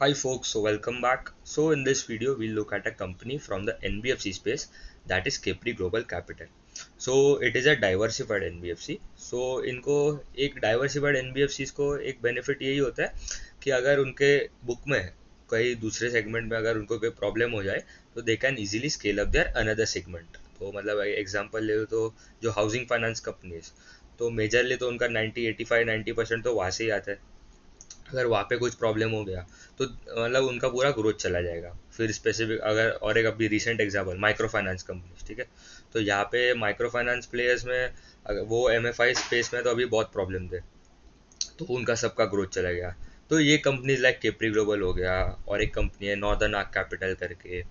Hi folks, so welcome back. So in this video we'll look at a company from the NBFC space, that is Capri Global Capital. So it is a diversified NBFC. So इनको एक diversified NBFCs को एक benefit यही होता है कि अगर उनके बुक में कई दूसरे सेगमेंट में अगर उनको कोई प्रॉब्लम हो जाए तो they can easily scale up there another segment. तो मतलब एग्जांपल ले लो तो जो हाउसिंग फाइनेंस कंपनीज, तो मेजरली तो उनका 90 85 90% तो वहाँ से ही आता है। अगर वहाँ पे कुछ प्रॉब्लम हो गया तो मतलब उनका पूरा ग्रोथ चला जाएगा। फिर स्पेसिफिक अगर और एक अभी recent example micro finance company, ठीक है। तो यहाँ पे माइक्रो फाइनेंस प्लेयर्स में अगर वो एमएफआई स्पेस में तो अभी बहुत प्रॉब्लम थे, तो उनका सबका ग्रोथ चला गया। तो ये कंपनीज लाइक केप्री ग्लोबल हो गया, और एक कंपनी है नॉर्दर्न आर्क कैपिटल करके।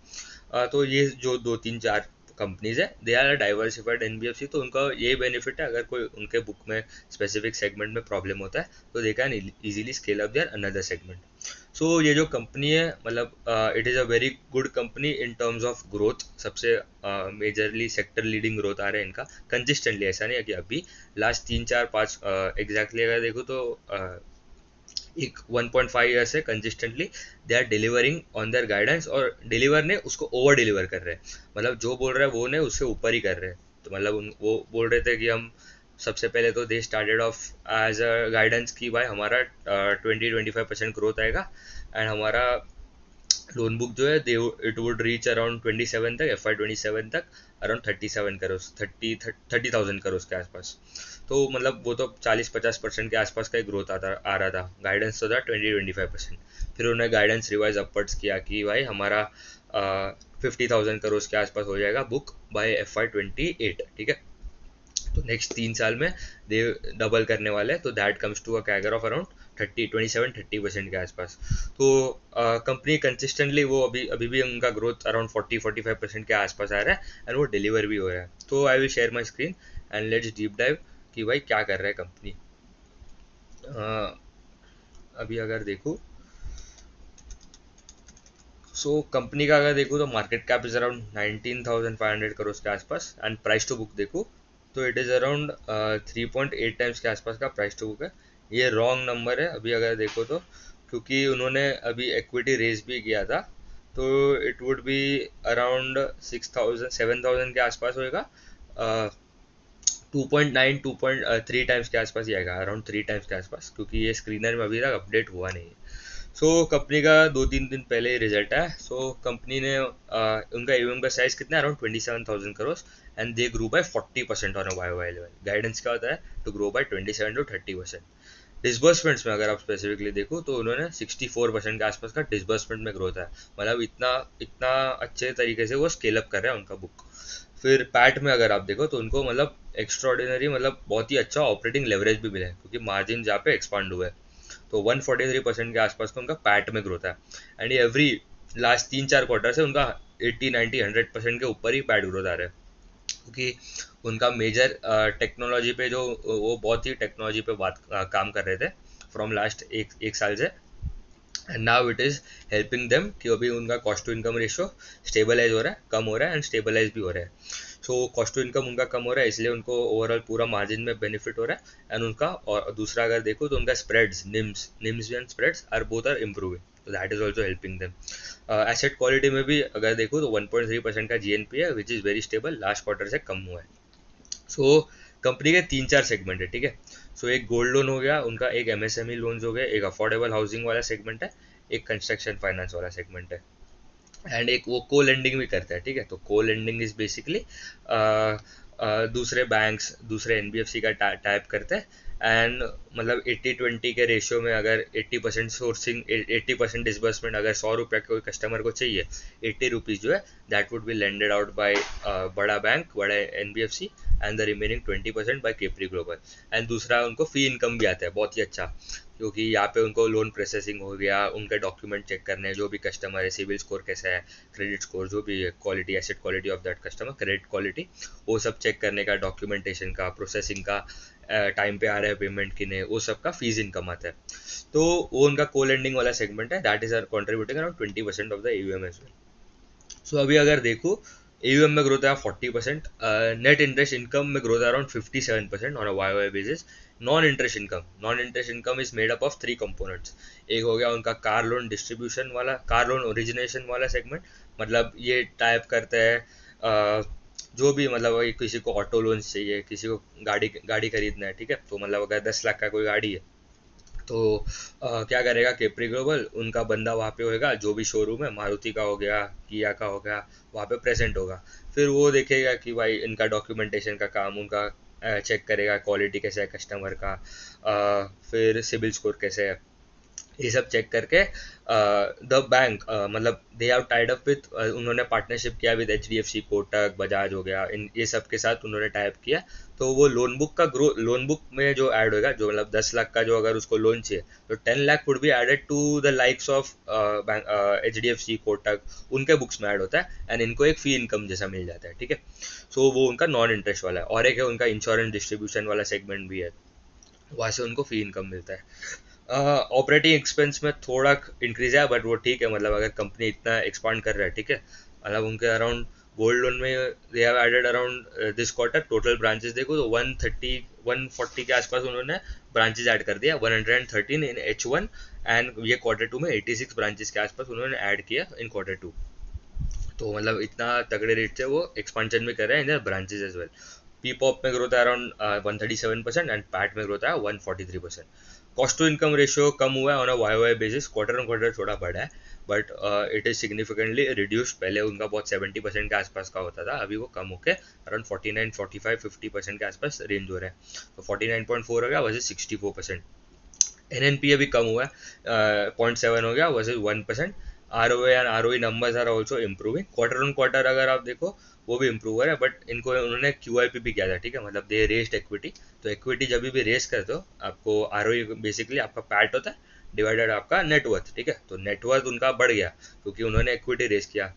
तो ये जो दो तीन चार कंपनीज है दे आर डाइवर्सिफाइड एनबीएफसी, तो उनका ये बेनिफिट है अगर कोई उनके बुक में स्पेसिफिक सेगमेंट में प्रॉब्लम होता है तो they can easily scale up there another segment. So ये जो कंपनी है मतलब it is a very good company in terms of growth. सबसे मेजरली सेक्टर लीडिंग ग्रोथ आ रहा है इनका कंसिस्टेंटली। ऐसा नहीं है कि अभी लास्ट 3 4 5 एग्जैक्टली अगर देखो तो एक 1.5 ईयर से consistently they are delivering on their guidance, और डिलीवर ने उसको ओवर डिलीवर कर रहे हैं। मतलब जो बोल रहा है वो ने उससे ऊपर ही कर रहे हैं। तो मतलब वो बोल रहे थे कि हम सबसे पहले तो they started off as a guidance की भाई हमारा 20-25% ग्रोथ आएगा, एंड हमारा लोन बुक जो है दे इट वुड रीच अराउंड 27 तक, FY 27 तक अराउंड 37 करोड़, 30,000 करोड़ के आसपास। तो मतलब वो तो 40-50% के आसपास का ही ग्रोथ आ रहा था। गाइडेंस तो था 20-25%। फिर उन्होंने गाइडेंस रिवाइज अपवर्ड्स किया कि भाई हमारा 50,000 करोड़ के आसपास हो जाएगा बुक बाय FY 28, ठीक है। तो नेक्स्ट 3 साल में दे डबल करने वाले हैं, तो that comes to a CAGR of around 27-30% के आसपास। तो कंपनी कंसिस्टेंटली वो अभी अभी भी उनका ग्रोथ अराउंड 40-45% के आसपास आ रहा है, एंड वो डिलीवर भी हो रहा है। तो I will share my screen and let's deep dive कि भाई क्या कर रहा है कंपनी। अभी अगर देखो, सो कंपनी का अगर देखो तो market cap is around 19,500 crore के आसपास, एंड प्राइस टू बुक देखो तो इट इज़ अराउंड 3.8 टाइम्स के आसपास का प्राइस टू बुक है। ये रॉन्ग नंबर है अभी अगर देखो तो, क्योंकि उन्होंने अभी इक्विटी रेज भी किया था। तो इट वुड बी अराउंड 6,000 7,000 के आसपास होएगा। 2.3 टाइम्स के आसपास ही आएगा, अराउंड 3 टाइम्स के आसपास, क्योंकि ये स्क्रीनर में अभी तक अपडेट हुआ नहीं है। सो कंपनी का 2-3 दिन पहले ही रिजल्ट है। सो कंपनी ने उनका एयूएम का साइज कितना है, around 27,000 crore, and they grow by 40% on a Y level. Guidance क्या होता है, to grow by 27 to 30%। Disbursements में अगर आप स्पेसिफिकली देखो तो उन्होंने 64% के आसपास का डिसबर्समेंट में ग्रोथ है। मतलब इतना इतना अच्छे तरीके से वो स्केल अप कर रहा है उनका बुक। फिर पैट में अगर आप देखो तो उनको मतलब एक्स्ट्रॉर्डिनरी, मतलब बहुत ही अच्छा ऑपरेटिंग लेवरेज भी मिला है, क्योंकि मार्जिन जहाँ पे एक्सपांड हुआ है। तो 143% के आसपास का उनका पैट में ग्रोथ है। एंड ये एवरी लास्ट 3 4 क्वार्टर से उनका 80 90 100% के ऊपर ही पैट ग्रोथ आ रहा है, क्योंकि उनका मेजर टेक्नोलॉजी पे जो वो बहुत ही टेक्नोलॉजी पे काम कर रहे थे फ्रॉम लास्ट एक साल से। And now it is helping them कि अभी उनका cost to income ratio stabilise हो रहा है, कम हो रहा है, एंड स्टेबलाइज भी हो रहा है। सो कॉस्ट टू इनकम उनका कम हो रहा है, इसलिए उनको ओवरऑल पूरा मार्जिन में बेनिफिट हो रहा है। एंड उनका और दूसरा अगर देखो तो उनका spreads, NIMs and spreads are both are improving, तो that is also helping them. Asset quality में भी अगर देखो तो 1.3% का जीएनपी है, which is very stable, last quarter से कम हुआ है। सो कंपनी के 3 4 सेगमेंट है, ठीक है। सो एक गोल्ड लोन हो गया उनका, एक एमएसएमई लोन्स हो गए, एक अफोर्डेबल हाउसिंग वाला सेगमेंट है, एक कंस्ट्रक्शन फाइनेंस वाला सेगमेंट है, एंड एक वो को लेंडिंग भी करता है, ठीक है। तो को लेंडिंग इज बेसिकली दूसरे बैंक्स, दूसरे एनबीएफसी का टाइप करते हैं। एंड मतलब 80-20 के रेशियो में, अगर 80% सोर्सिंग 80% डिसबर्समेंट, अगर 100 रुपये कोई कस्टमर को चाहिए, 80 रुपीज़ जो है that would be lended out by बड़ा बैंक, बड़ा NBFC, and the remaining 20% by Capri Global. एंड दूसरा उनको फी इनकम भी आता है बहुत ही अच्छा, क्योंकि यहाँ पे उनको लोन प्रोसेसिंग हो गया, उनके डॉक्यूमेंट चेक करने, जो भी कस्टमर है सिविल स्कोर कैसा है, क्रेडिट स्कोर, जो भी है quality, asset quality of that customer, credit quality, वो सब चेक करने का, डॉक्यूमेंटेशन का, प्रोसेसिंग का, टाइम पे आ रहा है पेमेंट की नहीं, वो सब का फीस इनकम आता है। तो वो उनका को लेंडिंग वाला सेगमेंट है, that is are contributing around 20% of the AUM as well. So अभी अगर देखो एयूएम में ग्रोथ है 40%, नेट इंटरेस्ट इनकम में ग्रोथ है around 57% on a Y basis. Non interest income is made up of three components. एक हो गया उनका कार लोन डिस्ट्रीब्यूशन वाला, कार लोन ओरिजिनेशन वाला सेगमेंट, मतलब ये टाइप करते हैं जो भी, मतलब वही किसी को ऑटो लोन चाहिए, किसी को गाड़ी गाड़ी खरीदना है, ठीक है, तो मतलब अगर 10 लाख का कोई गाड़ी है तो क्या करेगा केप्री ग्लोबल, उनका बंदा वहाँ पे होएगा, जो भी शोरूम है, मारुति का हो गया, किया का हो गया, वहाँ पे प्रेजेंट होगा। फिर वो देखेगा कि भाई इनका डॉक्यूमेंटेशन का काम, उनका चेक करेगा क्वालिटी कैसे है कस्टमर का, फिर सिबिल स्कोर कैसे है, ये सब चेक करके द बैंक, मतलब they have tied up with, उन्होंने पार्टनरशिप किया विद HDFC, कोटक, बजाज हो गया, इन ये सब के साथ उन्होंने टाइप किया। तो वो लोन बुक का ग्रो, लोन बुक में जो ऐड होगा, जो मतलब 10 लाख का जो अगर उसको लोन चाहिए, तो 10 lakh would be added to the likes of HDFC, Kotak, उनके बुक्स में ऐड होता है, एंड इनको एक फी इनकम जैसा मिल जाता है, ठीक है। सो वो उनका नॉन इंटरेस्ट वाला है। और एक है उनका इंश्योरेंस डिस्ट्रीब्यूशन वाला सेगमेंट भी है, वहाँ से उनको फी इनकम मिलता है। ऑपरेटिंग एक्सपेंस में थोड़ा इंक्रीज है, बट वो ठीक है, मतलब अगर कंपनी इतना एक्सपांड कर रहा है, ठीक है, मतलब उनके अराउंड गोल्ड लोन में they have added around this quarter, total branches देखो तो 130 140 के आसपास उन्होंने ब्रांचेस ऐड कर दिया, 113 इन H1, एंड ये Q2 में 86 ब्रांचेस के आसपास उन्होंने ऐड किया इन Q2। तो मतलब इतना तगड़े रेट से वो एक्सपांशन में कर रहे हैं in branches as well. PPOP में ग्रोथ है अराउंड 137% एंड पैट में ग्रोथ है 143%। कॉस्ट टू इनकम रेशियो कम हुआ है on a Y basis, quarter on quarter थोड़ा बढ़ा है, but it is significantly reduced. पहले उनका बहुत 70% के आसपास का होता था, अभी वो कम होकर अराउंड 49, 45, 50% के आसपास रेंज हो रहा है। तो 49.4 हो गया वर्सेज 64%। NNPA भी कम हुआ है, 0.7 हो गया versus 1%। ROA and ROE numbers are also improving, quarter on quarter अगर आप देखो वो भी इम्प्रूव हो रहा है, बट इनको उन्होंने QIP भी किया था, ठीक है, मतलब दे रेस्ड इक्विटी। तो इक्विटी जब भी रेस करते हो आपको ROE बेसिकली आपका पैट होता है डिवाइडेड आपका नेटवर्थ, ठीक है, तो नेटवर्थ उनका बढ़ गया क्योंकि उन्होंने इक्विटी रेस किया।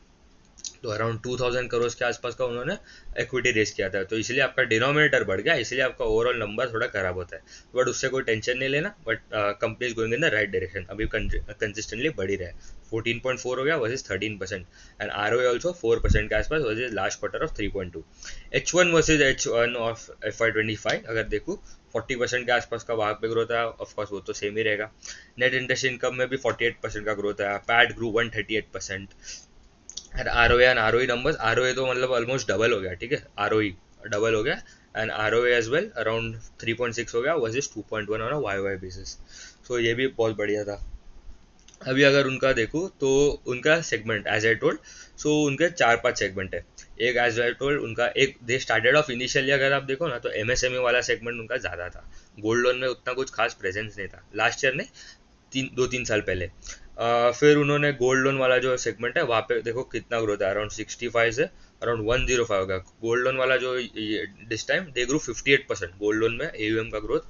तो अराउंड 2000 करोड़ के आसपास का उन्होंने इक्विटी रेस किया था, तो इसलिए आपका डिनोमिनेटर बढ़ गया, इसलिए आपका ओवरऑल नंबर थोड़ा खराब होता है, बट उससे कोई टेंशन नहीं लेना। But company is going in the right direction, अभी कंसिस्टेंटली बढ़ ही रहा है। 14.4 हो गया वर्सेज 13%, एंड ROA ऑल्सो 4% के आसपास versus last quarter of 3.2। H1 versus H1 of FY25 अगर देखूँ 40% के आसपास का वहाँ पे ग्रोथ है, ऑफकोर्स वो तो सेम ही रहेगा। नेट इंटरेस्ट इनकम में भी 48% का ग्रोथ है, PAT grew 138%। ROA and ROE numbers, ROA तो मतलब ऑलमोस्ट डबल हो गया, ठीक है, ROE डबल हो गया, and ROA as well around 3.6 हो गया versus 2.1 on a YOY basis. So ये भी बहुत बढ़िया था। अभी अगर उनका देखूँ तो उनका सेगमेंट एज आई टोल्ड, सो उनके 4-5 सेगमेंट है। एक एज आई टोल्ड उनका एक दे स्टार्टेड ऑफ इनिशियली अगर आप देखो ना तो MSME वाला सेगमेंट उनका ज़्यादा था, गोल्ड लोन में उतना कुछ खास प्रेजेंस नहीं था लास्ट ईयर ने, 2-3 साल पहले। फिर उन्होंने गोल्ड लोन वाला जो सेगमेंट है वहाँ पे देखो कितना ग्रोथ है, अराउंड 65 से अराउंड 105 होगा गोल्ड लोन वाला जो this time they grow 58%, gold loan में AUM का ग्रोथ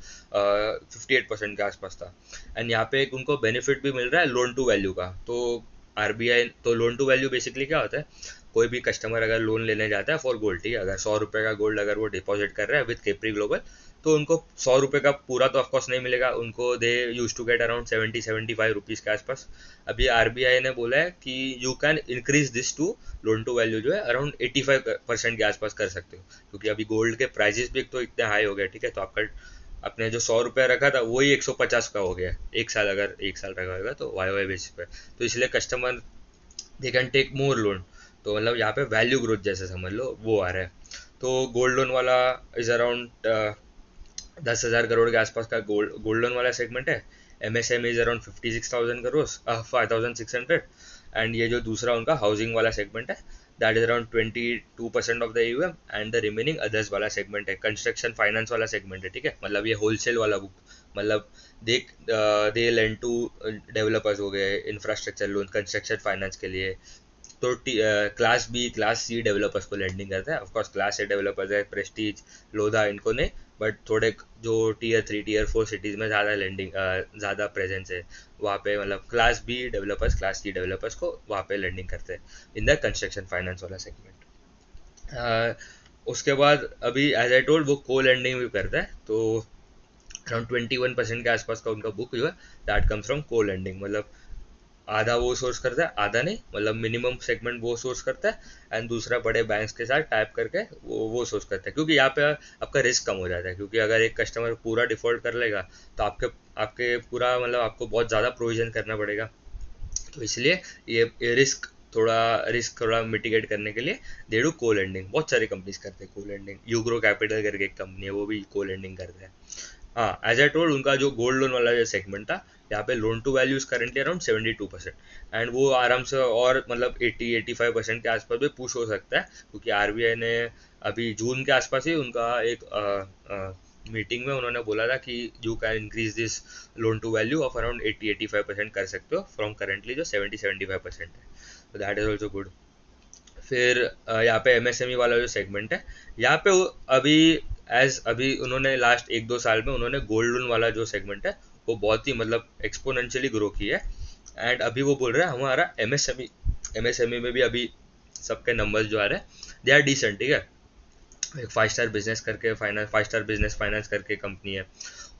58% के आसपास था। एंड यहाँ पे एक उनको बेनिफिट भी मिल रहा है लोन टू वैल्यू का। तो RBI, तो लोन टू वैल्यू बेसिकली क्या होता है, कोई भी कस्टमर अगर लोन लेने जाता है फॉर गोल्ड, ठीक है, अगर 100 रुपये का गोल्ड अगर वो डिपॉजिट कर रहा है विद केप्री ग्लोबल, तो उनको 100 रुपये का पूरा तो ऑफकोर्स नहीं मिलेगा, उनको they used to get around 70-75 rupees के आसपास। अभी RBI ने बोला है कि you can increase this to, loan to value जो है अराउंड 85% के आसपास कर सकते हो, क्योंकि अभी गोल्ड के प्राइजेस भी एक तो इतने हाई हो गए, ठीक है, तो आपका आपने जो 100 रुपया रखा था वही 150 का हो गया एक साल, अगर एक साल रखा होगा तो YOY बेसिस पे। तो इसलिए customer they can take more loan, तो मतलब यहाँ पे वैल्यू ग्रोथ जैसे समझ लो वो आ रहा है। तो गोल्ड लोन वाला इज अराउंड 10,000 करोड़ के आसपास का गोल्ड लोन वाला सेगमेंट है। MSME is around 56,000 crore, 5,600। And ये जो दूसरा उनका हाउसिंग वाला सेगमेंट है that is around 22% of the AUM, and the remaining others वाला सेगमेंट है, कंस्ट्रक्शन फाइनेंस वाला सेगमेंट है, ठीक है, मतलब ये होलसेल वाला बुक, मतलब दे लेंड टू डेवलपर्स हो गए, इंफ्रास्ट्रक्चर लोन, कंस्ट्रक्शन फाइनेंस के लिए। तो क्लास सी डेवलपर्स को लेंडिंग करता है, ऑफकोर्स क्लास ए डेवलपर्स है प्रेस्टीज, लोधा, इनको नहीं, बट थोड़े जो Tier 3 Tier 4 सिटीज़ में ज़्यादा लेंडिंग, ज़्यादा प्रेजेंस है वहाँ पे, मतलब class B developers, class C developers को वहाँ पे लेंडिंग करते हैं इन द कंस्ट्रक्शन फाइनेंस वाला सेगमेंट। उसके बाद अभी एज आई टोल्ड वो को लेंडिंग भी करता है, तो अराउंड 21% के आसपास का उनका बुक जो है दैट कम्स फ्रॉम को लेंडिंग, मतलब आधा वो सोर्स करता है, आधा नहीं, मतलब मिनिमम सेगमेंट वो सोर्स करता है, एंड दूसरा बड़े बैंक्स के साथ टाइप करके वो सोर्स करता है, क्योंकि यहाँ पे आपका रिस्क कम हो जाता है, क्योंकि अगर एक कस्टमर पूरा डिफॉल्ट कर लेगा तो आपके आपके पूरा मतलब आपको बहुत ज़्यादा प्रोविजन करना पड़ेगा। तो इसलिए ये रिस्क थोड़ा मिटिगेट करने के लिए दे डू को लेंडिंग। बहुत सारी कंपनीज करते हैं को लेंडिंग, यूग्रो कैपिटल करके एक कंपनी है वो भी को लेंडिंग करते हैं। हाँ, एज आई टोल्ड, उनका जो गोल्ड लोन वाला जो सेगमेंट था, यहाँ पे loan to value is currently around 72%, and वो आराम से और मतलब 80-85% के आसपास भी पुश हो सकता है, क्योंकि आरबीआई ने अभी जून के आसपास ही उनका एक मीटिंग में उन्होंने बोला था कि you can increase this loan to value of around 80-85% कर सकते हो फ्रॉम करेंटली जो 70-75% है। तो दैट इज ऑल्सो गुड। फिर यहाँ पे एमएसएमई वाला जो सेगमेंट है, यहाँ पे अभी अभी उन्होंने लास्ट 1-2 साल में उन्होंने गोल्ड लोन वाला जो सेगमेंट है वो बहुत ही मतलब एक्सपोनेंशियली ग्रो की है। एंड अभी वो बोल रहे हैं हमारा एमएसएमई में भी अभी सबके नंबर्स जो आ रहे हैं दे आर डिसेंट, ठीक है। एक 5 स्टार बिजनेस करके कंपनी है,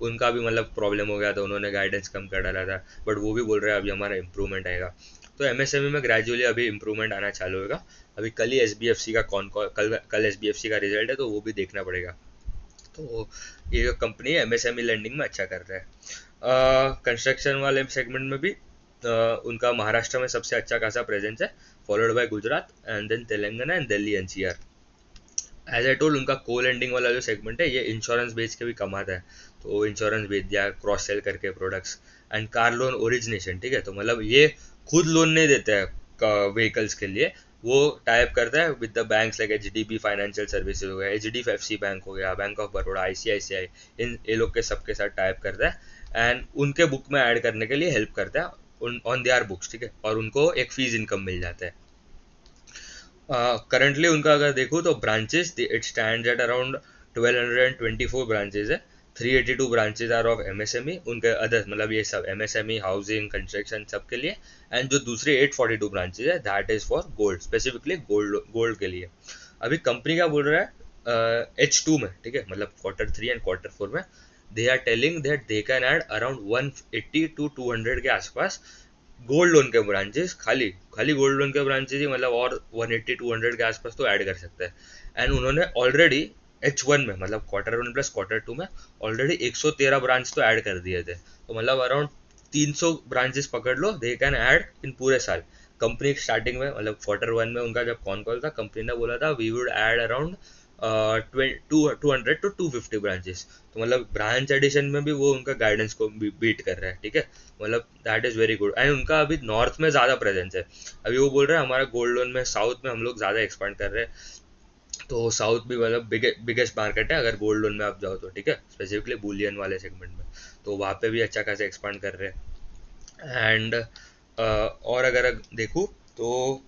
उनका भी मतलब प्रॉब्लम हो गया था, उन्होंने गाइडेंस कम कर डाला था, बट वो भी बोल रहे हैं अभी हमारा इम्प्रूवमेंट आएगा। तो एमएसएमई में ग्रेजुअली अभी इम्प्रूवमेंट आना चालू होगा। अभी कल ही एसबीएफसी का कल एसबीएफसी का रिजल्ट है, तो वो भी देखना पड़ेगा। तो ये जो कंपनी है एमएसएमई लैंडिंग में अच्छा कर रहा है। कंस्ट्रक्शन वाले सेगमेंट में भी उनका महाराष्ट्र में सबसे अच्छा खासा प्रेजेंस है, followed by Gujarat and then Telangana and Delhi NCR. As I told, उनका को लेंडिंग वाला जो सेगमेंट है ये इंश्योरेंस बेच के भी कमाता है, तो इंश्योरेंस बेच दिया, क्रॉस सेल करके products, and car loan origination, ठीक है। तो मतलब ये खुद लोन नहीं देता है व्हीकल्स के लिए, वो टाइप करता है with the banks like HDB financial services हो गया, एचडीएफसी बैंक हो गया, बैंक ऑफ बड़ौदा, आईसीआईसीआई, इन ये लोग के सबके साथ टाइप करता है, एंड उनके बुक में ऐड करने के लिए हेल्प करता है ऑन देयर बुक्स, ठीक है, और उनको एक फीस इनकम मिल जाता है। करंटली उनका अगर देखो तो branches it stand at around 1224 branches है। 382 ब्रांचेस आर ऑफ एमएसएमई, उनके अदर्स मतलब ये सब एमएसएमई, हाउसिंग, कंस्ट्रक्शन सब के लिए, एंड जो दूसरे 842 ब्रांचेस है that is for gold, specifically gold के लिए। अभी कंपनी क्या बोल रहा है H2 में, ठीक है, मतलब Q3 एंड Q4 में they are telling that they can add around 180 to 200 के आसपास गोल्ड लोन के ब्रांचेस, खाली खाली गोल्ड लोन के ब्रांचेस ही मतलब, और 180-200 के आसपास तो ऐड कर सकते हैं। एंड उन्होंने ऑलरेडी H1 में मतलब Q1 प्लस Q2 में ऑलरेडी 113 ब्रांच तो ऐड कर दिए थे, तो मतलब अराउंड 300 ब्रांचेस पकड़ लो दे कैन ऐड इन पूरे साल। कंपनी स्टार्टिंग में मतलब Q1 में उनका जब कॉन कॉल था, कंपनी ने बोला था we would add around 200 to 250 branches, तो मतलब ब्रांच एडिशन में भी वो उनका गाइडेंस को बीट कर रहा है, ठीक है, मतलब that is very good. And उनका अभी नॉर्थ में ज़्यादा प्रेजेंस है। अभी वो बोल रहे हैं हमारा गोल्ड लोन में साउथ में हम लोग ज़्यादा एक्सपांड कर रहे हैं, तो साउथ भी मतलब बिगेस्ट मार्केट है अगर गोल्ड लोन में आप जाओ तो, ठीक है, स्पेसिफिकली बुलियन वाले सेगमेंट में, तो वहाँ पे भी अच्छा खासा एक्सपांड कर रहे हैं। एंड और अगर देखूँ तो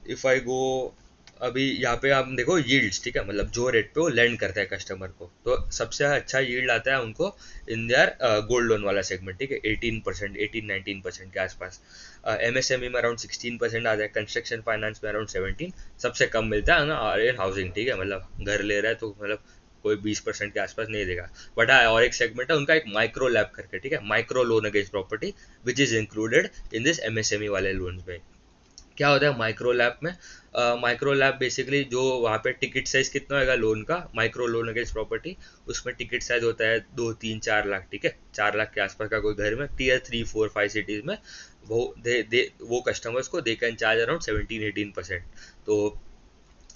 इफ़ आई गो, अभी यहाँ पे आप देखो यील्ड्स, ठीक है, मतलब जो रेट पे वो लेंड करता है कस्टमर को, तो सबसे अच्छा यील्ड आता है उनको इन देयर गोल्ड लोन वाला सेगमेंट, ठीक है, 18%, 18-19% के आसपास। एमएसएमई में अराउंड 16% आता है, कंस्ट्रक्शन फाइनेंस में अराउंड 17, सबसे कम मिलता है ना आर्यन हाउसिंग, ठीक है, मतलब घर ले रहा है तो मतलब कोई 20% के आसपास नहीं देगा। बट हाँ, और एक सेगमेंट है उनका एक माइक्रो लैब करके, ठीक है, micro loan against property which is included in this MSME वाले लोन में। क्या होता है माइक्रो लैब में? माइक्रो लैब बेसिकली जो वहाँ पे टिकट साइज कितना होगा लोन का, माइक्रो लोन अगेंस्ट प्रॉपर्टी, उसमें टिकट साइज होता है 2-3-4 लाख, ठीक है, 4 लाख के आसपास का कोई घर में Tier 3, 4, 5 सिटीज में वो कस्टमर्स को दे कैन चार्ज अराउंड 17-18%। तो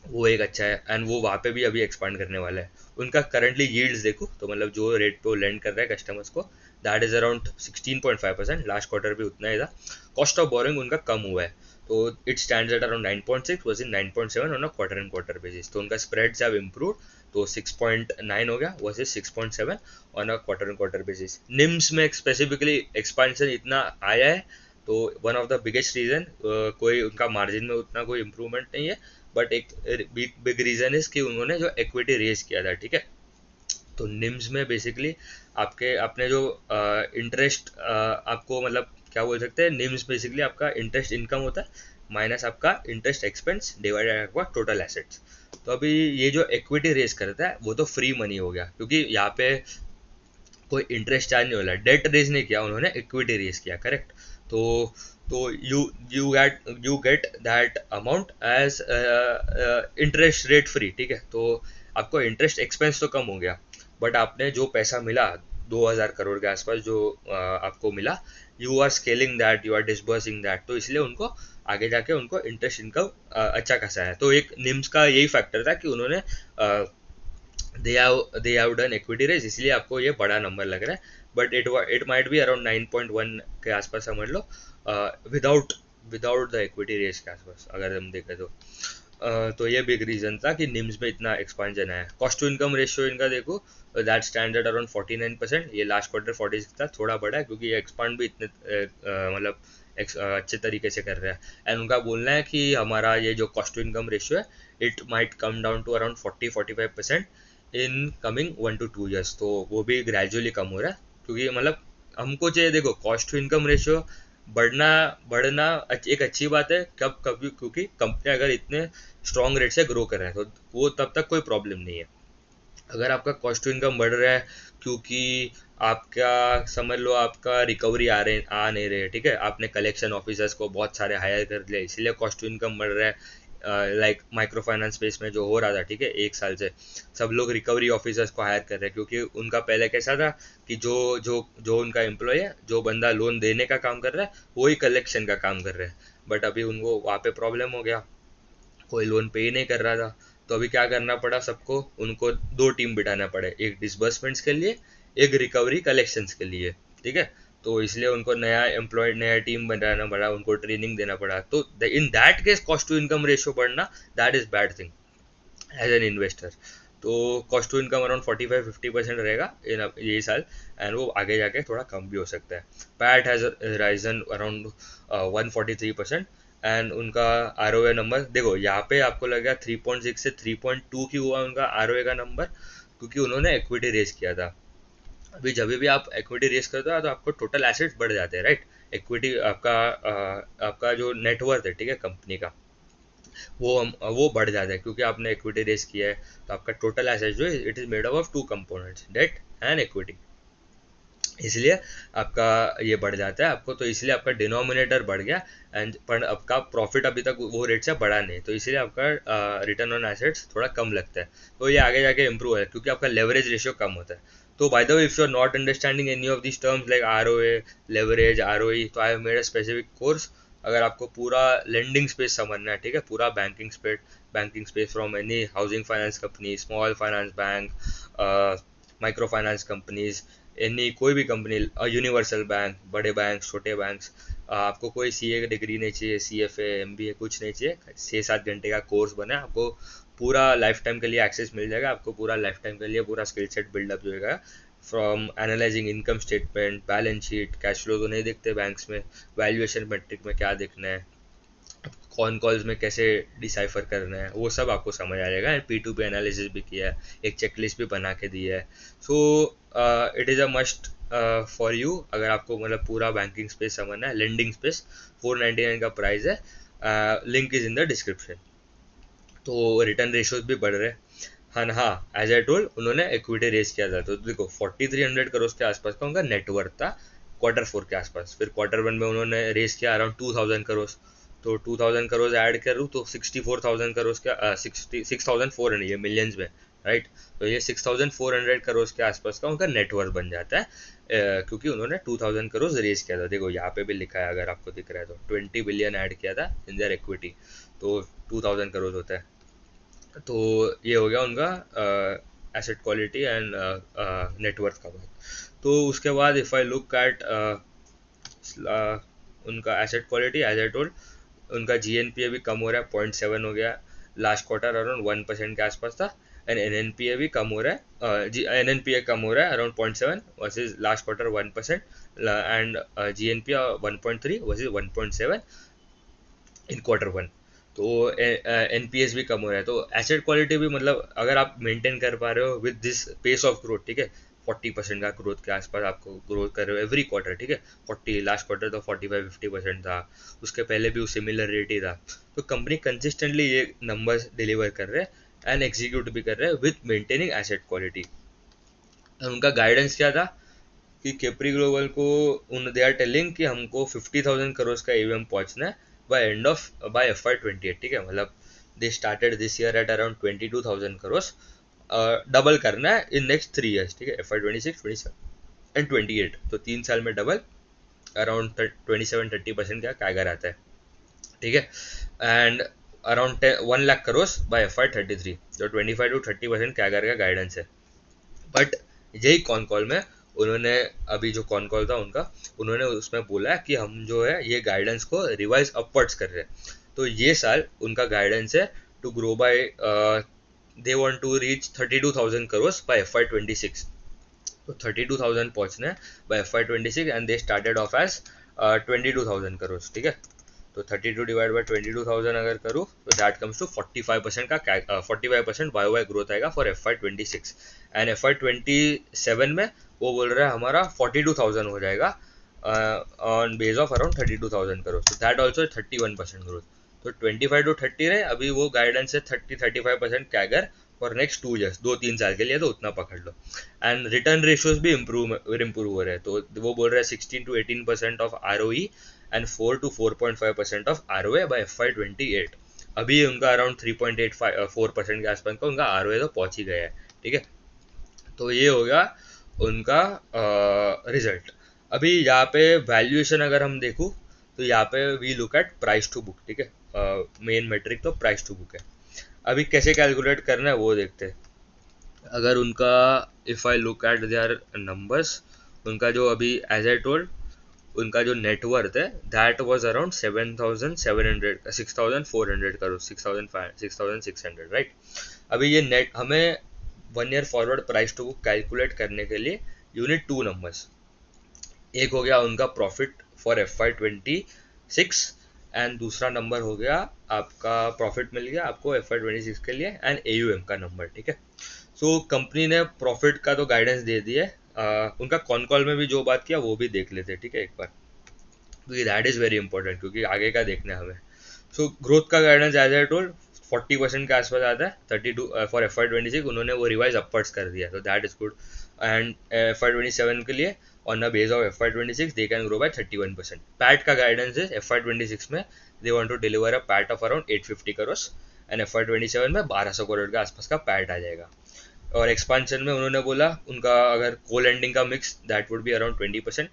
वो एक अच्छा है, एंड वो वहाँ पे भी अभी एक्सपांड करने वाला है। उनका करंटली यील्ड्स देखो तो मतलब जो रेट पे वो लेंड कर रहा है कस्टमर्स को, that is around 16.5%, last quarter भी उतना ही था। कॉस्ट ऑफ बोरिंग उनका कम हुआ है, तो it stands at around 9.6 versus 9.7 on a quarter and quarter basis, तो उनका स्प्रेड्स हैव इम्प्रूव, तो 6.9 हो गया versus 6.7 on a quarter and quarter basis. NIMs में स्पेसिफिकली एक्सपांशन इतना आया है, तो one of the biggest reason, कोई उनका मार्जिन में उतना कोई इम्प्रूवमेंट नहीं है, बट एक बिग रीजन इज कि उन्होंने जो इक्विटी रेज किया था, ठीक है। तो निम्स में बेसिकली आपके अपने जो इंटरेस्ट आपको मतलब क्या बोल सकते हैं, निम्स बेसिकली आपका इंटरेस्ट इनकम होता है माइनस आपका इंटरेस्ट एक्सपेंस डिवाइडेड आपका टोटल एसेट्स। तो अभी ये जो इक्विटी रेज करता है वो तो फ्री मनी हो गया, क्योंकि यहाँ पे कोई इंटरेस्ट चार्ज नहीं हो रहा, डेट रेज नहीं किया उन्होंने, इक्विटी रेज किया, करेक्ट। तो तो you get that amount as interest rate free, ठीक है। तो आपको इंटरेस्ट एक्सपेंस तो कम हो गया, बट आपने जो पैसा मिला 2000 करोड़ के आसपास जो आपको मिला, you are scaling that, you are disbursing that, तो इसलिए उनको आगे जाके उनको इंटरेस्ट इनकम अच्छा खासा है। तो एक निम्स का यही फैक्टर था कि उन्होंने they have done equity raise, इसलिए आपको ये बड़ा नंबर लग रहा है, but it might be around 9.1 के आसपास समझ लो, without without the equity raise के आसपास अगर हम देखें तो। तो ये बिग रीजन था कि निम्स में इतना एक्सपांजन आया। कॉस्ट टू इनकम रेशियो इनका देखो, दैट स्टैंडर्ड अराउंड 49%, ये लास्ट क्वार्टर 46 था, थोड़ा बड़ा है क्योंकि ये एक्सपांड भी इतने मतलब अच्छे तरीके से कर रहा है। एंड उनका बोलना है कि हमारा ये जो कॉस्ट टू इनकम रेशियो है, it might come down to around 40-45% in coming 1 to 2 years। तो वो भी ग्रेजुअली कम हो रहा है, क्योंकि मतलब हमको चाहिए, देखो कॉस्ट टू इनकम रेशियो बढ़ना बढ़ना एक अच्छी बात है कब कभी, क्योंकि कंपनी अगर इतने स्ट्रॉन्ग रेट से ग्रो कर रहे हैं तो वो तब तक कोई प्रॉब्लम नहीं है। अगर आपका कॉस्ट टू इनकम बढ़ रहा है क्योंकि आपका समझ लो आपका रिकवरी आ नहीं रहे, ठीक है, आपने कलेक्शन ऑफिसर्स को बहुत सारे हायर कर लिया इसलिए कॉस्ट टू इनकम बढ़ रहा है, लाइक माइक्रो फाइनेंस स्पेस में जो हो रहा था, ठीक है, 1 साल से सब लोग रिकवरी ऑफिसर्स को हायर कर रहे हैं, क्योंकि उनका पहले कैसा था कि जो जो जो उनका एम्प्लॉय है, जो बंदा लोन देने का काम कर रहा है वही कलेक्शन का काम कर रहा है, बट अभी उनको वहाँ पे प्रॉब्लम हो गया, कोई लोन पे ही नहीं कर रहा था। तो अभी क्या करना पड़ा सबको, उनको 2 टीम बिठाना पड़े, एक डिसबर्समेंट्स के लिए, एक रिकवरी कलेक्शंस के लिए, ठीक है। तो इसलिए उनको नया एम्प्लॉय नया टीम बनाना पड़ा, उनको ट्रेनिंग देना पड़ा। तो in that case cost to income ratio बढ़ना, that is bad thing as an investor. तो कॉस्ट टू इनकम अराउंड 45-50% रहेगा इन यही साल, एंड वो आगे जाके थोड़ा कम भी हो सकता है। PAT has risen around 143%, and उनका आर ओ ए नंबर देखो, यहाँ पे आपको लगेगा 3.6 से 3.2 क्यों हुआ उनका आर ओ ए का नंबर, क्योंकि उन्होंने इक्विटी रेज किया था। अभी जब भी आप इक्विटी रेज करते हो तो आपको टोटल एसेट्स बढ़ जाते हैं, राइट। इक्विटी आपका जो नेटवर्थ है, ठीक है, कंपनी का, वो बढ़ जाता है क्योंकि आपने इक्विटी रेस किया है। तो आपका टोटल एसेट जो है it is made up of 2 components, debt and equity, इसलिए आपका ये बढ़ जाता है आपको, तो इसलिए आपका डिनोमिनेटर बढ़ गया, एंड पर आपका प्रॉफिट अभी तक वो रेट से बढ़ा नहीं, तो इसलिए आपका रिटर्न ऑन एसेट्स थोड़ा कम लगता है। तो ये आगे जाके इम्प्रूव है क्योंकि आपका लेवरेज रेशियो कम होता है। तो by the way, if you are not understanding any of this terms like R O A, leverage, R O E, तो I have made a specific course. अगर आपको पूरा लेंडिंग स्पेस समझना है, ठीक है, पूरा banking space from any housing finance company, small finance bank, micro finance companies, any कोई भी कंपनी, यूनिवर्सल बैंक, बड़े बैंक, छोटे बैंक्स, आपको कोई सीए की डिग्री नहीं चाहिए, सीएफए, एमबीए कुछ नहीं चाहिए, 6-7 घंटे का कोर्स बना है, आपको पूरा लाइफ टाइम के लिए एक्सेस मिल जाएगा, आपको पूरा लाइफ टाइम के लिए पूरा स्किल सेट बिल्डअप हो जाएगा। From analysing income statement, balance sheet, cash flow तो नहीं देखते बैंक्स में, वैल्यूएशन मेट्रिक में क्या देखना है, कौन कॉल्स में कैसे डिसाइफर करना है, वो सब आपको समझ आ जाएगा। एंड P2P एनालिसिस भी किया है, एक चेकलिस्ट भी बना के दी है। So it is a must for you अगर आपको मतलब पूरा बैंकिंग स्पेस समझना है। लेंडिंग स्पेस 499 का प्राइस है, link is in the description. तो रिटर्न रेशियोज भी बढ़ रहे हैं। हाँ, एज आई टोल्ड, उन्होंने इक्विटी रेज किया था, तो देखो 4300 करोड़ के आसपास का उनका नेटवर्थ था Q4 के आसपास। फिर Q1 में उन्होंने रेज किया अराउंड 2000 करोड़, तो 2000 करोड़ ऐड करूँ तो 64,000 करोड़ का 6,400, ये मिलियंस में, राइट। तो ये 6,400 करोड़ के आसपास का उनका नेटवर्थ बन जाता है, क्योंकि उन्होंने 2000 करोड़ रेज किया था। देखो यहाँ पे भी लिखा है, अगर आपको दिख रहा है तो 20 बिलियन ऐड किया था इन देयर इक्विटी, तो 2000 करोड़ होता है। तो ये हो गया उनका एसेट क्वालिटी एंड नेटवर्थ का बात। तो उसके बाद इफ़ आई लुक एट उनका asset quality, as I told, उनका GNPA भी कम हो रहा है, 0.7 हो गया, लास्ट क्वार्टर अराउंड 1% के आसपास था। एंड NNPA भी कम हो रहा है, NNPA कम हो रहा है around 0.7 versus last quarter 1%, and GNPA 1.3 versus 1.7 in Q1। तो NPS भी कम हो रहा है। तो एसेट क्वालिटी भी मतलब अगर आप मेंटेन कर पा रहे हो with this pace of growth, ठीक है, 40% का ग्रोथ के आसपास आपको ग्रोथ कर रहे हो एवरी क्वार्टर, ठीक है, 40 लास्ट क्वार्टर तो 45-50% था, उसके पहले भी वो सिमिलर रेट ही था। तो कंपनी कंसिस्टेंटली ये नंबर्स डिलीवर कर रहे हैं एंड एग्जीक्यूट भी कर रहे हैं विद मेंटेनिंग एसेट क्वालिटी। उनका गाइडेंस क्या था, कि केपरी ग्लोबल को उन दे आर टेलिंग कि हमको 50,000 करोड़ का एयूएम पहुंचना है बाय FY28, ठीक है। मतलब they started this year at around 22,000 crore, double करना है इन नेक्स्ट 3 ईयर्स, ठीक है। FY26, 27 एंड 28, तो 3 साल में डबल, अराउंड 27-30% का कैगर आता है, ठीक है। And around 1 lakh crore by FY33, जो 25-30% कैगर का गाइडेंस है। बट यही कॉन कॉल में उन्होंने, अभी जो कॉन कॉल था उनका, उन्होंने उसमें बोला कि हम जो है ये गाइडेंस को रिवाइज अपवर्ड्स कर रहे हैं। तो ये साल उनका गाइडेंस है to grow by, they want to reach 32,000 crore by FY26। तो 32,000 पहुंचना है by FY26 and they started off as 22,000 crore, ठीक है। तो 32 डिवाइड बाय 22,000 अगर करूँ तो दैट कम्स टू 45% का 45% वाई ग्रोथ आएगा फॉर FY26। एंड FY27 में वो बोल रहा है हमारा 42,000 हो जाएगा on base of around 32,000 crore, तो दैट ऑल्सो 31% ग्रोथ। तो 25 to 30 रहे, अभी वो गाइडेंस है 30-35% कैगर फॉर नेक्स्ट 2 ईयर्स, 2-3 साल के लिए, तो उतना पकड़ लो। एंड रिटर्न रेशियोज भी इम्प्रूव हो रहे हैं, तो वो बोल रहे हैं 16-18% of ROE and 4-4.5% of ROA by FY28। अभी उनका अराउंड 3.84% के आसपास का उनका ROA तो पहुंच ही गया है, ठीक है। तो ये हो गया उनका रिजल्ट। अभी यहाँ पे वैल्यूएशन अगर हम देखूँ तो यहाँ पे we look at price to book, ठीक है। मेन मेट्रिक तो प्राइस टू बुक है। अभी कैसे कैलकुलेट करना है वो देखते हैं। अगर उनका, if I look eight there numbers, उनका जो अभी एज आई टोल्ड, उनका जो नेटवर्थ है that was around 7,700 6,400 crore, 6,600, right. अभी ये नेट हमें 1 year forward price to book calculate करने के लिए यूनिट 2 नंबर्स। एक हो गया उनका प्रॉफिट फॉर FY26 एंड दूसरा नंबर हो गया आपका, प्रॉफिट मिल गया आपको FY26 के लिए, एंड AUM का नंबर, ठीक है। सो कंपनी ने प्रॉफिट का तो गाइडेंस दे दिया है। उनका कॉन कॉल में भी जो बात किया वो भी देख लेते हैं, ठीक है, एक बार, क्योंकि दैट इज़ वेरी इंपॉर्टेंट, क्योंकि आगे का देखना है हमें। सो ग्रोथ का गाइडेंस एज आई टोल्ड 40% के आसपास आता है। 32 फॉर FY26 उन्होंने वो रिवाइज अपवर्ड्स कर दिया, तो that is good. And FY27 के लिए on the base of FY26 they can grow by 31%। PAT का गाइडेंस है FY26 में they want to deliver a PAT of around 850 crore, and FY27 में 1200 करोड़ के आसपास का पैट आ जाएगा। और एक्सपांशन में उन्होंने बोला उनका अगर को लेंडिंग का mix that would be around 20%,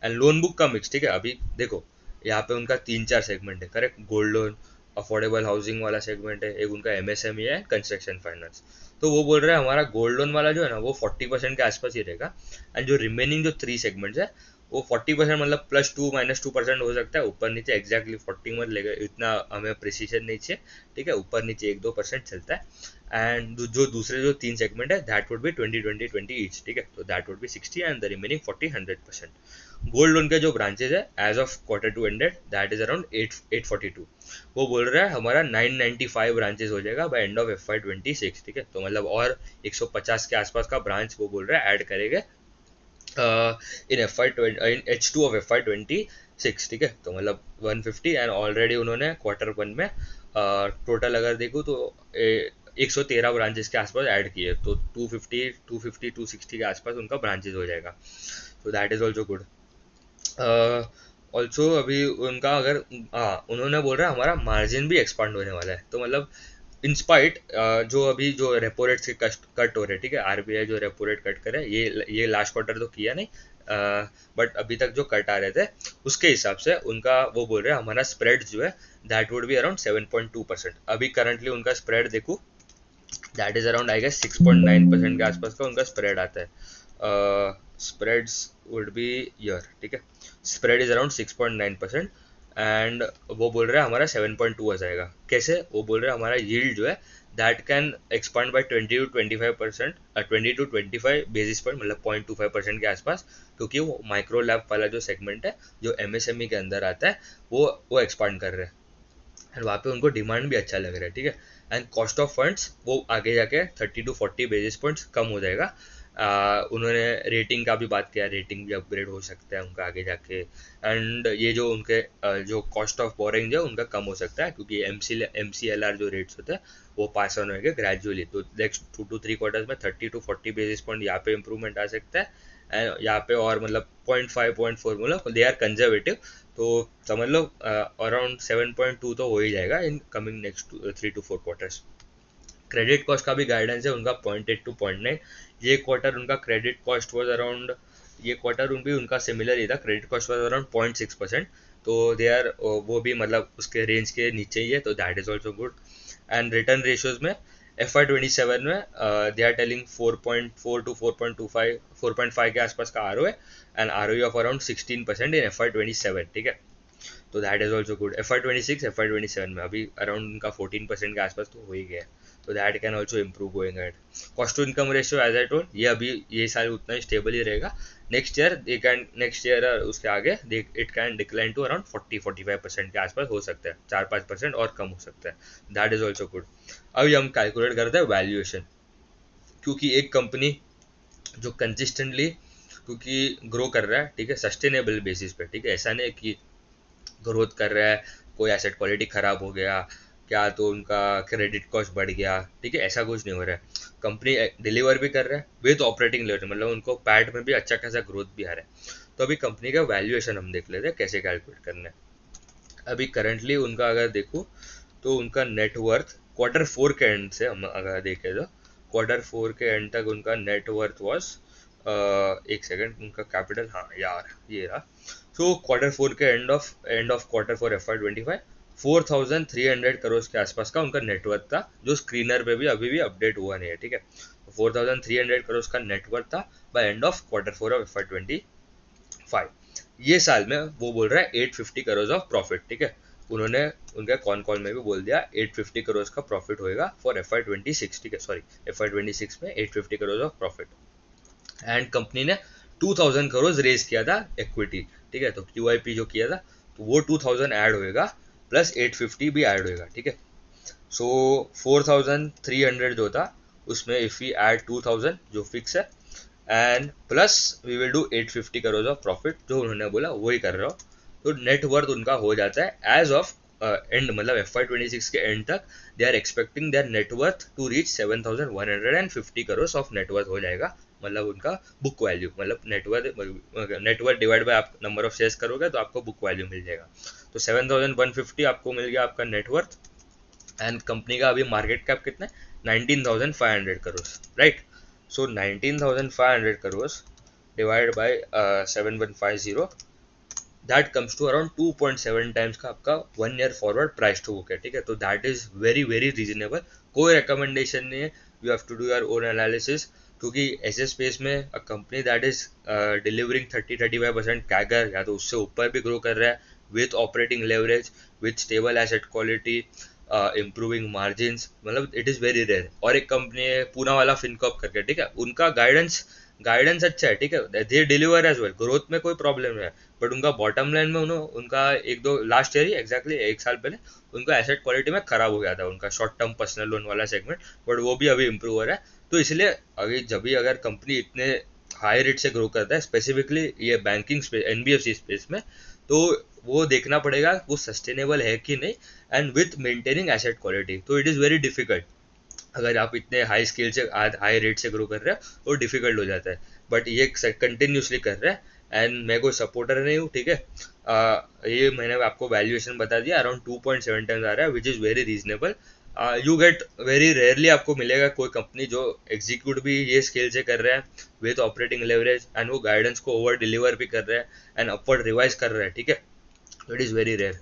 and loan book का मिक्स, ठीक है। अभी देखो यहाँ पे उनका 3-4 सेगमेंट है, correct. Gold loan, affordable housing वाला सेगमेंट है, एक उनका MSME है, कंस्ट्रक्शन फाइनेंस। तो वो बोल रहे हैं हमारा गोल्ड लोन वाला जो है ना वो 40% के आसपास ही रहेगा, एंड जो रिमेनिंग जो 3 सेगमेंट्स है वो 40%, मतलब +2 -2% हो सकता है, ऊपर नीचे एग्जैक्टली 40 मत लेगा, इतना हमें प्रिसीजन नहीं चाहिए, ठीक है। ऊपर नीचे 1-2% चलता है। एंड जो दूसरे जो 3 सेगमेंट है दैट वुड बी 20-20-20 ईच, ठीक है। तो that would be 60 and the remaining 40-100%। Gold loan के जो ब्रांचेज है as of Q2 ended that is around 842। वो बोल रहा है हमारा 995 ब्रांचेज हो जाएगा बाय एंड ऑफ FY26, ठीक है। तो मतलब और 150 के आसपास का ब्रांच वो बोल रहा है ऐड करेंगे इन H2 ऑफ FY26, ठीक है। तो मतलब 150, एंड ऑलरेडी उन्होंने Q1 में टोटल अगर देखूँ तो 113 ब्रांचेस के आसपास ऐड किए, तो 250-260 के आसपास उनका ब्रांचेस हो जाएगा। तो that is also good. Also अभी उनका अगर, उन्होंने बोल रहा है हमारा मार्जिन भी एक्सपांड होने वाला है, तो मतलब इंस्पाइट जो अभी जो रेपो रेट से कट हो रहे हैं, ठीक है। RBI जो रेपो रेट कट करे, ये लास्ट क्वार्टर तो किया नहीं, बट अभी तक जो कट आ रहे थे उसके हिसाब से उनका वो बोल रहे हैं हमारा स्प्रेड जो है दैट वुड बी अराउंड 7.2%। अभी करंटली उनका स्प्रेड देखूँ that is around I guess 6.9% के आसपास का उनका स्प्रेड आता है। स्प्रेड्स वुड बी ईयर, ठीक है। स्प्रेड इज अराउंड 6.9%, एंड वो बोल रहे हैं हमारा 7.2 आ जाएगा। कैसे? वो बोल रहे हैं हमारा यील्ड जो है that can expand by 20-25%, 20-25 basis point, मतलब 0.25% के आसपास, क्योंकि वो माइक्रो लैब वाला जो सेगमेंट है जो MSME के अंदर आता है वो एक्सपांड कर रहे हैं, एंड वहाँ पे उनको डिमांड भी अच्छा लग रहा है, ठीक है। एंड कॉस्ट ऑफ फंड्स वो आगे जाके 30-40 बेसिस पॉइंट्स कम हो जाएगा। उन्होंने रेटिंग का भी बात किया, रेटिंग भी अपग्रेड हो सकता है उनका आगे जाके, एंड ये जो उनके जो कॉस्ट ऑफ बोरिंग है उनका कम हो सकता है, क्योंकि MCLR जो रेट्स होते हैं वो पास ऑन होंगे ग्रेजुअली। तो नेक्स्ट 2 to 3 क्वार्टर्स में 30-40 बेसिस पॉइंट यहाँ पे इंप्रूवमेंट आ सकता है, एंड यहाँ पे और मतलब 0.5 0.4 मतलब दे आर कंजर्वेटिव, तो समझ लो अराउंड 7.2 तो हो ही जाएगा in coming next 3 to 4 quarters. Credit cost का भी गाइडेंस है उनका 0.8 to 0.9। ये क्वार्टर उनका क्रेडिट कॉस्ट वॉज अराउंड, ये क्वार्टर भी उनका सिमिलर ही था, क्रेडिट कॉस्ट वॉज अराउंड 0.6%। तो दे आर वो भी मतलब उसके रेंज के नीचे ही है, तो that is also good. And return ratios में FY27 में दे आर टेलिंग 4.4 to 4.25 4.5 के आसपास का ROE and ROE of around 16% in FY27, ठीक है। तो that is also good. FY26 FY27 में अभी अराउंड उनका 14% के आसपास तो हो ही गया, तो that can also improve going at. Cost to income ratio as I told, ये अभी ये साल उतना ही स्टेबल ही रहेगा। नेक्स्ट ईयर उसके आगे it can decline to around 40-45% के आसपास हो सकता है, 4-5% और कम हो सकता है, दैट इज ऑल्सो गुड। अभी हम कैलकुलेट करते हैं वैल्यूएशन, क्योंकि एक कंपनी जो कंसिस्टेंटली क्योंकि ग्रो कर रहा है, ठीक है, सस्टेनेबल बेसिस पे, ठीक है, ऐसा नहीं कि ग्रोथ कर रहा है कोई एसेट क्वालिटी खराब हो गया क्या तो उनका क्रेडिट कॉस्ट बढ़ गया, ठीक है, ऐसा कुछ नहीं हो रहा है। कंपनी डिलीवर भी कर रहा है विद ऑपरेटिंग लेवरेज, मतलब उनको पैट में भी अच्छा खासा ग्रोथ भी आ रहा है। तो अभी कंपनी का वैल्यूएशन हम देख लेते हैं कैसे कैलकुलेट करना है। अभी करंटली उनका अगर देखो तो उनका नेटवर्थ Q4 के एंड से हम अगर देखें तो Q4 के एंड तक उनका नेटवर्थ वॉज, एक सेकंड, उनका कैपिटल, हाँ यार ये रहा। सो Q4 के end of Q4 FY25 4,300 crore के आसपास का उनका नेटवर्थ था, जो स्क्रीनर पे भी अभी भी अपडेट हुआ नहीं है, ठीक है। 4,300 करोड़ का नेटवर्थ था bye end of Q4 of FY25। ये साल में वो बोल रहा है 850 करोड़ ऑफ प्रॉफिट, ठीक है। उन्होंने उनके कॉन कॉल में भी बोल दिया 850 करोड़ का प्रॉफिट होएगा फॉर FY26, ठीक है, सॉरी FY26 में 850 crore of profit. And company ने 2000 करोड़ रेज किया था इक्विटी, ठीक है, तो QIP जो किया था तो वो 2000 ऐड होएगा प्लस 850 भी ऐड होएगा, ठीक है। सो 4300 जो था उसमें इफ वी ऐड 2000 जो फिक्स है and plus we will do 850 crore of profit, जो उन्होंने बोला वही कर रहा हो, तो नेट वर्थ उनका हो जाता है एज ऑफ एंड, मतलब FY26 के एंड तक they are expecting their net worth to reach 7150 crore of net worth हो जाएगा, मतलब उनका बुक वैल्यू, मतलब नेटवर्थ डिवाइड बाय आप नंबर ऑफ शेयर्स करोगे तो आपको बुक वैल्यू मिल जाएगा। तो 7150 आपको मिल गया आपका नेटवर्थ। एंड कंपनी का अभी मार्केट कैप कितना है, 19,500 crore, right. So 19,500 crore divide by 7150, that comes to around 2.7 times का आपका 1 year forward price to book है, ठीक है। तो that is very very reasonable, कोई रिकमेंडेशन नहीं है, you have to do your own analysis, क्योंकि ऐसे स्पेस में a company that is delivering 30-35% CAGR या तो उससे ऊपर भी ग्रो कर रहा है with operating leverage, with stable asset quality, improving margins, मतलब इट इज़ वेरी रेयर। और एक कंपनी है पूना वाला फिनकॉप करके, ठीक है, उनका गाइडेंस अच्छा है, ठीक है, they deliver as well, growth में कोई प्रॉब्लम नहीं है, बट उनका बॉटम लाइन में उनका एक दो लास्ट ईयर ही एग्जैक्टली एक साल पहले उनका एसेट क्वालिटी में खराब हो गया था, उनका शॉर्ट टर्म पर्सनल लोन वाला सेगमेंट, बट वो भी अभी इम्प्रूव हो रहा है। तो इसलिए अभी जब भी अगर कंपनी इतने हाई रेट से ग्रो करता है स्पेसिफिकली ये बैंकिंग स्पेस NBFC स्पेस में, तो वो देखना पड़ेगा वो सस्टेनेबल है कि नहीं and with maintaining asset quality, तो इट इज़ वेरी डिफिकल्ट। अगर आप इतने हाई स्केल से हाई रेट से ग्रो कर रहे हो तो डिफिकल्ट हो जाता है, बट ये कंटिन्यूसली कर रहा है एंड मैं कोई सपोर्टर नहीं हूँ, ठीक है। ये मैंने आपको वैल्यूएशन बता दिया, अराउंड 2.7 टाइम्स आ रहा है which is very reasonable. You get very rarely आपको मिलेगा कोई कंपनी जो एग्जीक्यूट भी ये स्केल से कर रहा है विथ ऑपरेटिंग लेवरेज एंड वो गाइडेंस को ओवर डिलीवर भी कर रहा है एंड अपवर्ड रिवाइज कर रहा है, ठीक है, it is very rare.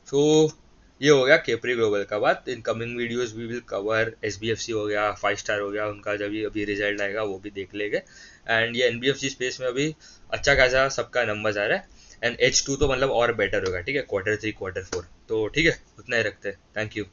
So ये हो गया केपरी ग्लोबल का बात। In coming videos we will cover SBFC हो गया, 5 स्टार हो गया, उनका जब ये अभी रिजल्ट आएगा वो भी देख लेंगे। एंड ये NBFC स्पेस में अभी अच्छा खासा सबका नंबर्स आ रहा है एंड H2 तो मतलब और बेटर होगा, ठीक है, Q3 Q4, तो ठीक है, उतना ही रखते हैं, थैंक यू।